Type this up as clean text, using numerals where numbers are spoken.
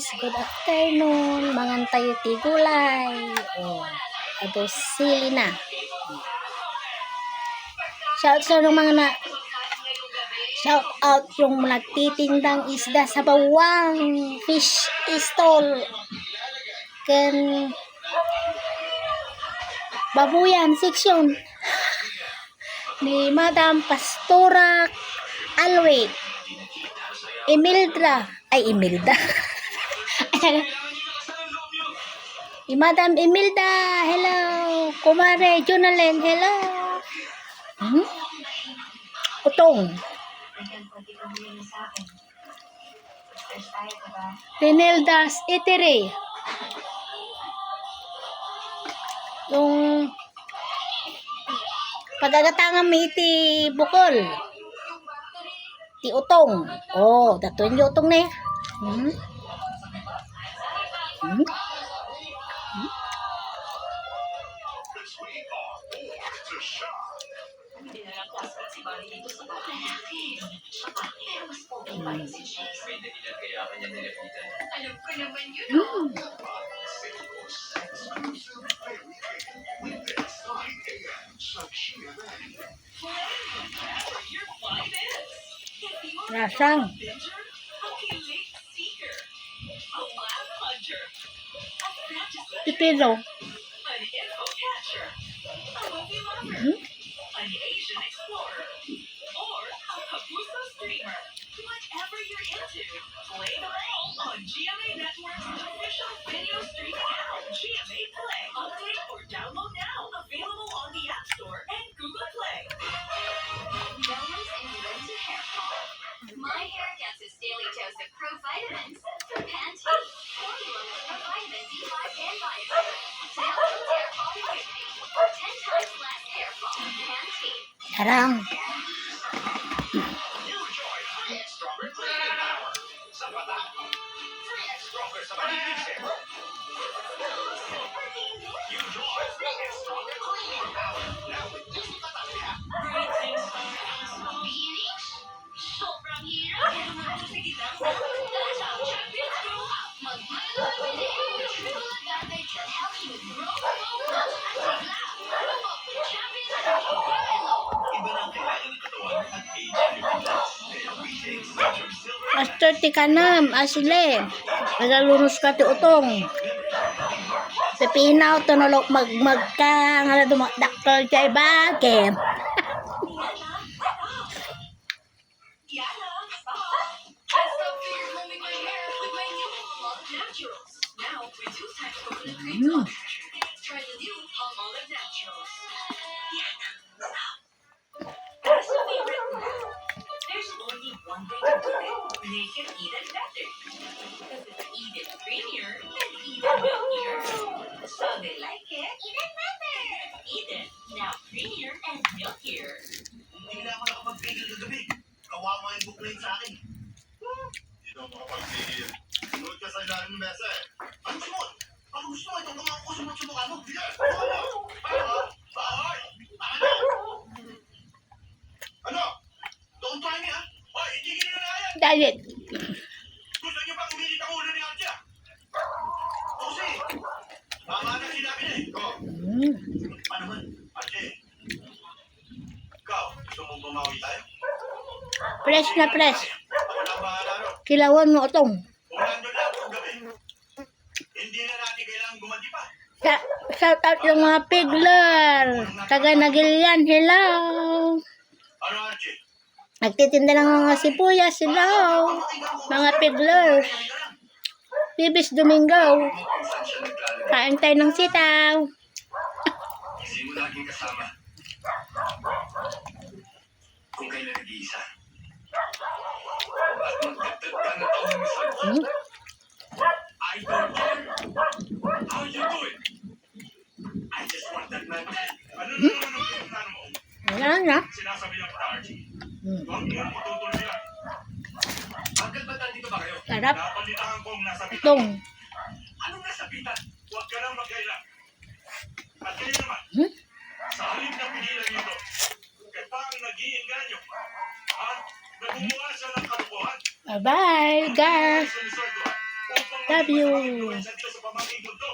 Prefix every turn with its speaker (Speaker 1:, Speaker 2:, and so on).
Speaker 1: guys, good afternoon. Mangan tayo ti gulay. Oh, ado sili na. Shout out yung nagtitindang isda sa bawang fish stall. Ken babuyan section ni Madam Pastora Alwe. Imelda. Madam Imelda, hello. Kumare Jonalen, hello. Utong. Reneldas Itere. Yung pagagatangan may iti bukol. Ti utong. Oh, datuin yung utong na eh. Rasang. Pipino.
Speaker 2: Whatever you're into, play the role on GMA Network's official video streaming app, GMA Play. Update or download now. Available on the App Store and Google Play.
Speaker 3: Wellness and winter hair fall. My hair gets its daily dose of provitamins from Pantene. Formula with provitamin B5 and biotin to help with hair follicle or 10 times less hair fall. Pantene.
Speaker 1: Sarang. Pastor ti kanam asile. Nagalunos ka ti utong. Pipinaw to nolok magka nga dumakdakkel ti bagem.
Speaker 2: Make it even better. Because it's even creamier and even milkier. So they like it even better. Eden, now creamier and milkier.
Speaker 4: Hindi na ako nakapag-pigil kagabi. Kawawa yung buklayin sa akin. Hindi na ako makapag-pigil. Sunod ka sa ilalim ng mesa eh. Ano gusto mo? Ano gusto mo? Itong mga kusumot sa mukha mo. Sige! Bahay! Ano? Don't try me ha? Hoy, itigil nyo na yan!
Speaker 1: Dalit.
Speaker 4: Gusto nyo bang umilit ang ulo ni Archie? Kasi, tama na sinabi niya eh. Paano man, Archie? Ikaw, gusto mong bumawi tayo?
Speaker 1: Press na press.
Speaker 4: Ako na ang bahala ron.
Speaker 1: Kilawan mo utong.
Speaker 4: Kung nandun lang kung gabi, hindi na natin kailangang gumanti pa.
Speaker 1: Shout out yung mga pigler. Kaganagilyan, hello.
Speaker 4: Ano, Archie?
Speaker 1: Nagtitinda ng mga sibuyas, hello. Mga pigler. Bibis Domingo. Kain tayo ng sitaw.
Speaker 4: Kasi mo laging kasama. Kung kailan nag-iisa. At magdagdag ka na taong misal. I don't care how you do it. I just want that man. Ano mo?
Speaker 1: Wala na.
Speaker 4: Sinasabi lang kita, Archie. Huwag mo itutuloy yan. Hanggang ba dito ba kayo?
Speaker 1: Sarap.
Speaker 4: Napalitaan kong nasa bitan.
Speaker 1: Itong.
Speaker 4: Anong nasa bitan? Huwag ka nang magkaila. At kayo naman, sa halip na pigilan nito, kaya pa ang nag-iinganyo. At nagmumula siya ng kalukuhan.
Speaker 1: Bye-bye, guys.
Speaker 4: Upang
Speaker 1: Love you.
Speaker 4: Sa sila sa pamangkin ko to.